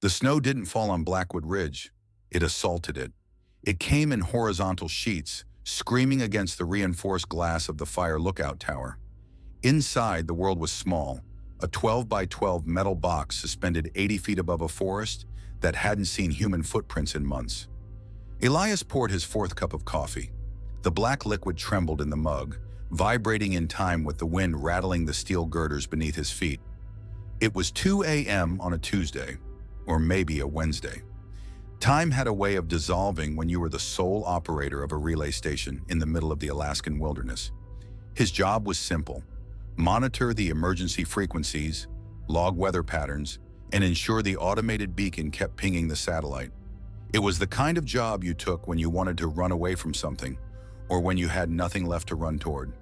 The snow didn't fall on Blackwood Ridge. It assaulted it. It came in horizontal sheets, screaming against the reinforced glass of the fire lookout tower. Inside, the world was small, a 12 by 12 metal box suspended 80 feet above a forest that hadn't seen human footprints in months. Elias poured his fourth cup of coffee. The black liquid trembled in the mug, vibrating in time with the wind rattling the steel girders beneath his feet. It was 2 a.m. on a Tuesday, or maybe a Wednesday. Time had a way of dissolving when you were the sole operator of a relay station in the middle of the Alaskan wilderness. His job was simple: monitor the emergency frequencies, log weather patterns, and ensure the automated beacon kept pinging the satellite. It was the kind of job you took when you wanted to run away from something, or when you had nothing left to run toward.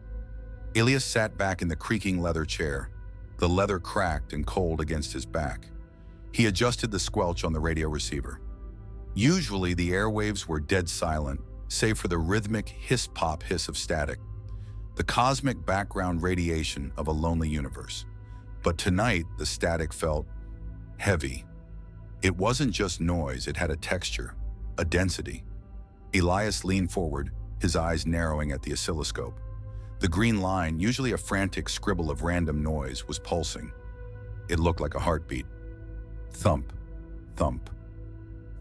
Elias sat back in the creaking leather chair. The leather cracked and cold against his back. He adjusted the squelch on the radio receiver. Usually the airwaves were dead silent, save for the rhythmic hiss-pop hiss of static, the cosmic background radiation of a lonely universe. But tonight, the static felt heavy. It wasn't just noise, it had a texture, a density. Elias leaned forward, his eyes narrowing at the oscilloscope. The green line, usually a frantic scribble of random noise, was pulsing. It looked like a heartbeat. Thump, thump,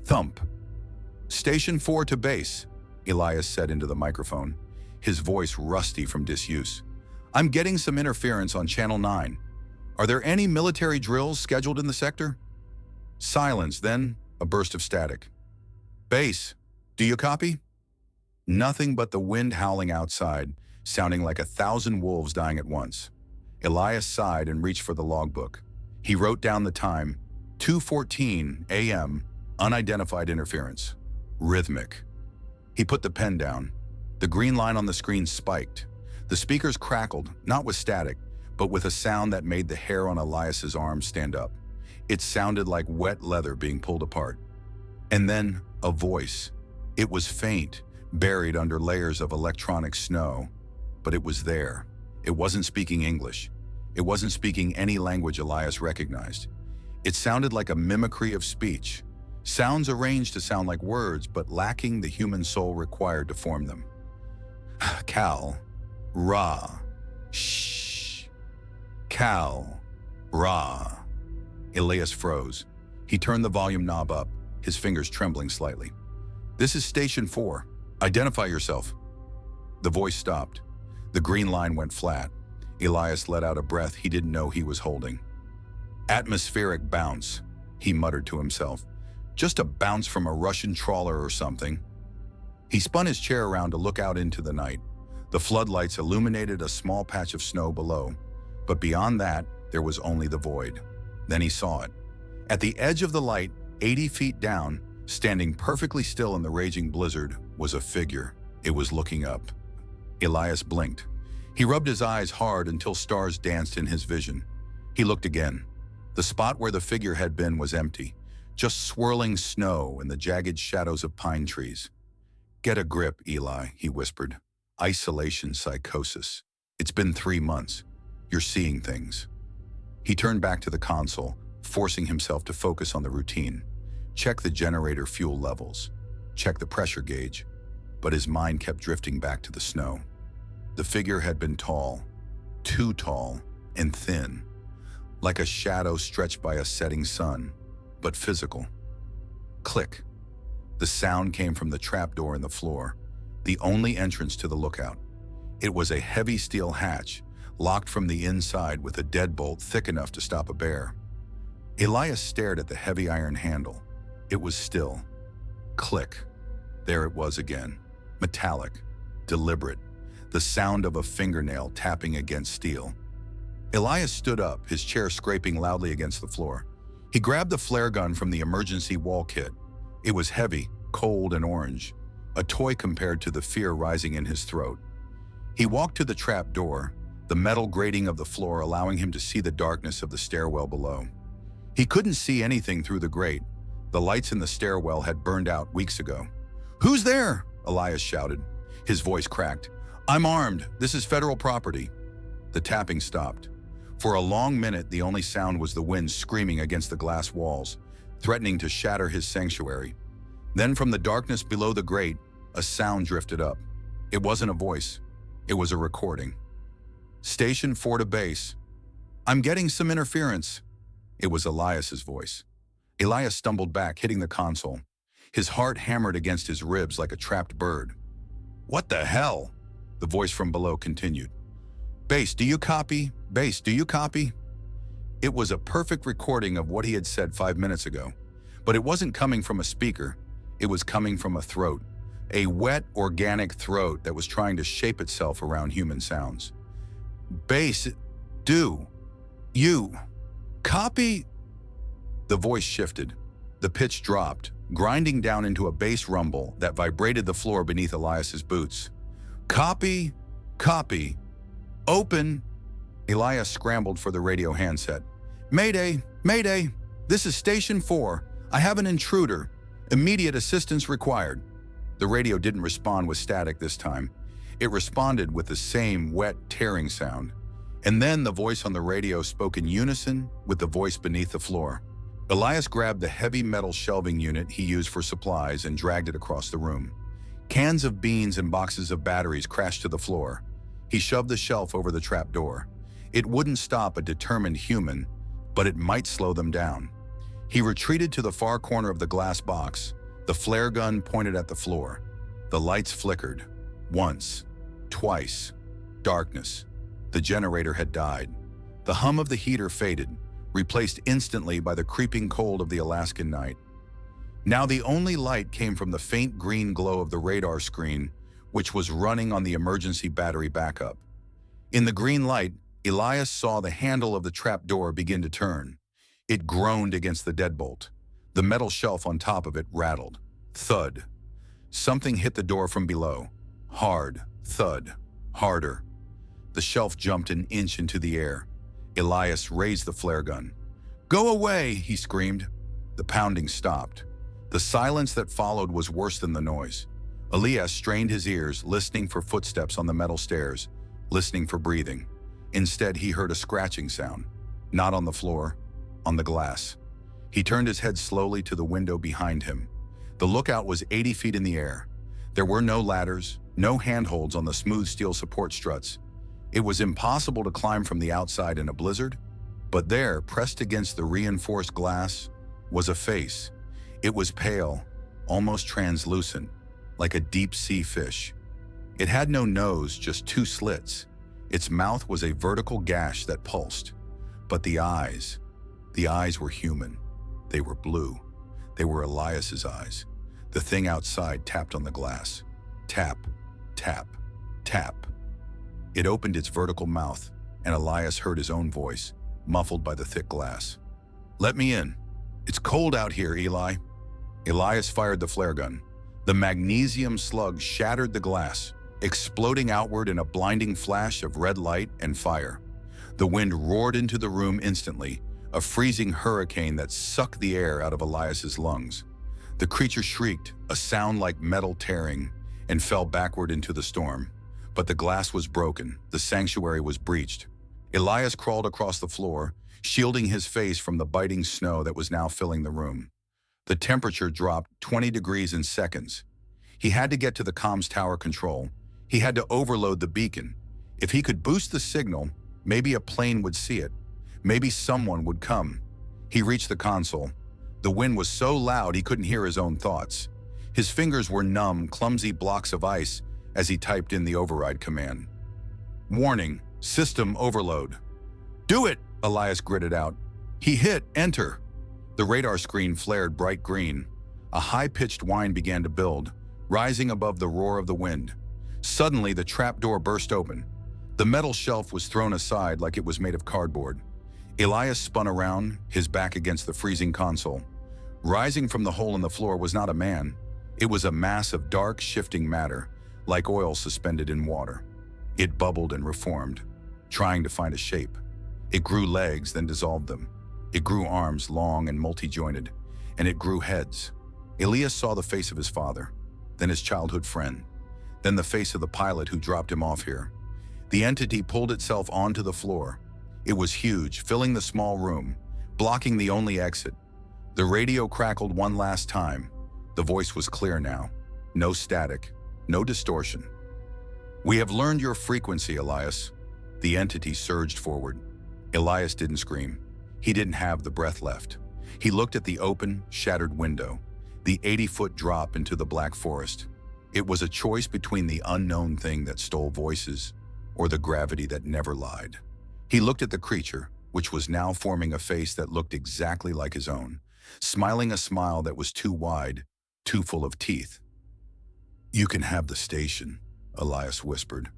thump. "Station 4 to base," Elias said into the microphone, his voice rusty from disuse. "I'm getting some interference on Channel 9. Are there any military drills scheduled in the sector?" Silence, then a burst of static. "Base, do you copy?" Nothing but the wind howling outside, sounding like 1,000 wolves dying at once. Elias sighed and reached for the logbook. He wrote down the time: 2:14 a.m., unidentified interference. Rhythmic. He put the pen down. The green line on the screen spiked. The speakers crackled, not with static, but with a sound that made the hair on Elias's arms stand up. It sounded like wet leather being pulled apart. And then a voice. It was faint, buried under layers of electronic snow, but it was there. It wasn't speaking English. It wasn't speaking any language Elias recognized. It sounded like a mimicry of speech, sounds arranged to sound like words, but lacking the human soul required to form them. Cal, Ra, shh, Cal, Ra. Elias froze. He turned the volume knob up, his fingers trembling slightly. "This is Station 4. Identify yourself." The voice stopped. The green line went flat. Elias let out a breath he didn't know he was holding. "Atmospheric bounce," he muttered to himself. "Just a bounce from a Russian trawler or something." He spun his chair around to look out into the night. The floodlights illuminated a small patch of snow below, but beyond that, there was only the void. Then he saw it. At the edge of the light, 80 feet down, standing perfectly still in the raging blizzard, was a figure. It was looking up. Elias blinked. He rubbed his eyes hard until stars danced in his vision. He looked again. The spot where the figure had been was empty, just swirling snow and the jagged shadows of pine trees. "Get a grip, Eli," he whispered. "Isolation psychosis. It's been 3 months. You're seeing things." He turned back to the console, forcing himself to focus on the routine. Check the generator fuel levels. Check the pressure gauge. But his mind kept drifting back to the snow. The figure had been tall, too tall, and thin, like a shadow stretched by a setting sun, but physical. Click. The sound came from the trapdoor in the floor, the only entrance to the lookout. It was a heavy steel hatch, locked from the inside with a deadbolt thick enough to stop a bear. Elias stared at the heavy iron handle. It was still. Click. There it was again, metallic, deliberate, the sound of a fingernail tapping against steel. Elias stood up, his chair scraping loudly against the floor. He grabbed the flare gun from the emergency wall kit. It was heavy, cold, and orange, a toy compared to the fear rising in his throat. He walked to the trap door, the metal grating of the floor allowing him to see the darkness of the stairwell below. He couldn't see anything through the grate. The lights in the stairwell had burned out weeks ago. "Who's there?" Elias shouted. His voice cracked. "I'm armed. This is federal property." The tapping stopped. For a long minute, the only sound was the wind screaming against the glass walls, threatening to shatter his sanctuary. Then from the darkness below the grate, a sound drifted up. It wasn't a voice. It was a recording. "Station 4 to base. I'm getting some interference." It was Elias's voice. Elias stumbled back, hitting the console. His heart hammered against his ribs like a trapped bird. "What the hell?" The voice from below continued. "Base, do you copy? Base, do you copy?" It was a perfect recording of what he had said 5 minutes ago. But it wasn't coming from a speaker. It was coming from a throat. A wet, organic throat that was trying to shape itself around human sounds. "Base, do you copy?" The voice shifted. The pitch dropped, grinding down into a bass rumble that vibrated the floor beneath Elias's boots. "Copy, copy, open." Elias scrambled for the radio handset. "Mayday, mayday, this is Station 4. I have an intruder. Immediate assistance required." The radio didn't respond with static this time. It responded with the same wet, tearing sound. And then the voice on the radio spoke in unison with the voice beneath the floor. Elias grabbed the heavy metal shelving unit he used for supplies and dragged it across the room. Cans of beans and boxes of batteries crashed to the floor. He shoved the shelf over the trap door. It wouldn't stop a determined human, but it might slow them down. He retreated to the far corner of the glass box, the flare gun pointed at the floor. The lights flickered. Once, twice. Darkness. The generator had died. The hum of the heater faded, replaced instantly by the creeping cold of the Alaskan night. Now the only light came from the faint green glow of the radar screen, which was running on the emergency battery backup. In the green light, Elias saw the handle of the trap door begin to turn. It groaned against the deadbolt. The metal shelf on top of it rattled. Thud. Something hit the door from below. Hard. Thud. Harder. The shelf jumped an inch into the air. Elias raised the flare gun. "Go away!" he screamed. The pounding stopped. The silence that followed was worse than the noise. Elias strained his ears, listening for footsteps on the metal stairs, listening for breathing. Instead, he heard a scratching sound. Not on the floor, on the glass. He turned his head slowly to the window behind him. The lookout was 80 feet in the air. There were no ladders, no handholds on the smooth steel support struts. It was impossible to climb from the outside in a blizzard, but there, pressed against the reinforced glass, was a face. It was pale, almost translucent, like a deep-sea fish. It had no nose, just 2 slits. Its mouth was a vertical gash that pulsed. But the eyes were human. They were blue. They were Elias's eyes. The thing outside tapped on the glass. Tap, tap, tap. It opened its vertical mouth, and Elias heard his own voice, muffled by the thick glass. "Let me in. It's cold out here, Eli." Elias fired the flare gun. The magnesium slug shattered the glass, exploding outward in a blinding flash of red light and fire. The wind roared into the room instantly, a freezing hurricane that sucked the air out of Elias's lungs. The creature shrieked, a sound like metal tearing, and fell backward into the storm. But the glass was broken, the sanctuary was breached. Elias crawled across the floor, shielding his face from the biting snow that was now filling the room. The temperature dropped 20 degrees in seconds. He had to get to the comms tower control. He had to overload the beacon. If he could boost the signal, maybe a plane would see it. Maybe someone would come. He reached the console. The wind was so loud he couldn't hear his own thoughts. His fingers were numb, clumsy blocks of ice as he typed in the override command. "Warning, system overload." "Do it!" Elias gritted out. He hit enter. The radar screen flared bright green. A high-pitched whine began to build, rising above the roar of the wind. Suddenly, the trapdoor burst open. The metal shelf was thrown aside like it was made of cardboard. Elias spun around, his back against the freezing console. Rising from the hole in the floor was not a man. It was a mass of dark, shifting matter, like oil suspended in water. It bubbled and reformed, trying to find a shape. It grew legs, then dissolved them. It grew arms, long and multi-jointed, and it grew heads. Elias saw the face of his father, then his childhood friend, then the face of the pilot who dropped him off here. The entity pulled itself onto the floor. It was huge, filling the small room, blocking the only exit. The radio crackled one last time. The voice was clear now. No static, no distortion. "We have learned your frequency, Elias." The entity surged forward. Elias didn't scream. He didn't have the breath left. He looked at the open, shattered window, the 80-foot drop into the black forest. It was a choice between the unknown thing that stole voices or the gravity that never lied. He looked at the creature, which was now forming a face that looked exactly like his own, smiling a smile that was too wide, too full of teeth. "You can have the station," Elias whispered.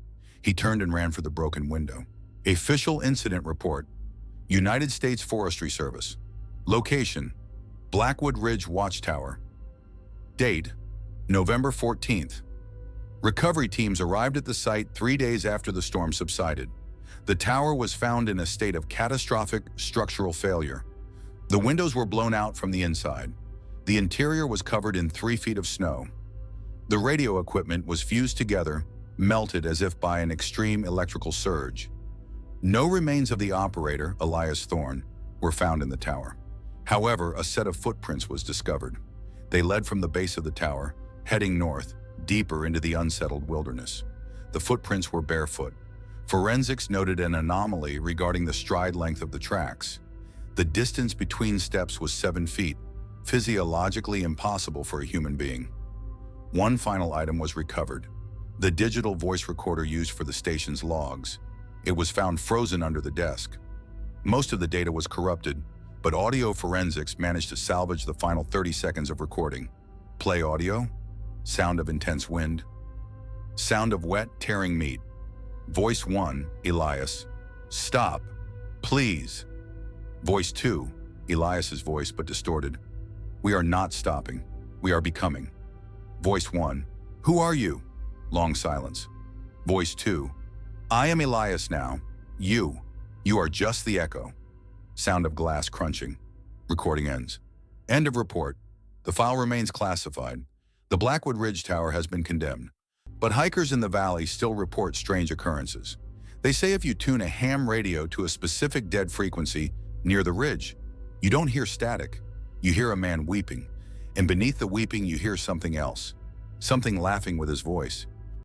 He turned and ran for the broken window. Official incident report. United States Forestry Service. Location: Blackwood Ridge Watchtower. Date: November 14th. Recovery teams arrived at the site 3 days after the storm subsided. The tower was found in a state of catastrophic structural failure. The windows were blown out from the inside. The interior was covered in 3 feet of snow. The radio equipment was fused together, melted as if by an extreme electrical surge. No remains of the operator, Elias Thorne, were found in the tower. However, a set of footprints was discovered. They led from the base of the tower, heading north, deeper into the unsettled wilderness. The footprints were barefoot. Forensics noted an anomaly regarding the stride length of the tracks. The distance between steps was 7 feet, physiologically impossible for a human being. One final item was recovered: the digital voice recorder used for the station's logs. It was found frozen under the desk. Most of the data was corrupted, but audio forensics managed to salvage the final 30 seconds of recording. Play audio. Sound of intense wind. Sound of wet, tearing meat. Voice 1, Elias: "Stop, please." Voice 2, Elias's voice but distorted: "We are not stopping. We are becoming." Voice 1, "Who are you?" Long silence. Voice 2, "I am Elias now. You are just the echo." Sound of glass crunching. Recording ends. End of report. The file remains classified. The Blackwood Ridge Tower has been condemned, but hikers in the valley still report strange occurrences. They say if you tune a ham radio to a specific dead frequency near the ridge, you don't hear static. You hear a man weeping, and beneath the weeping you hear something else, something laughing with his voice.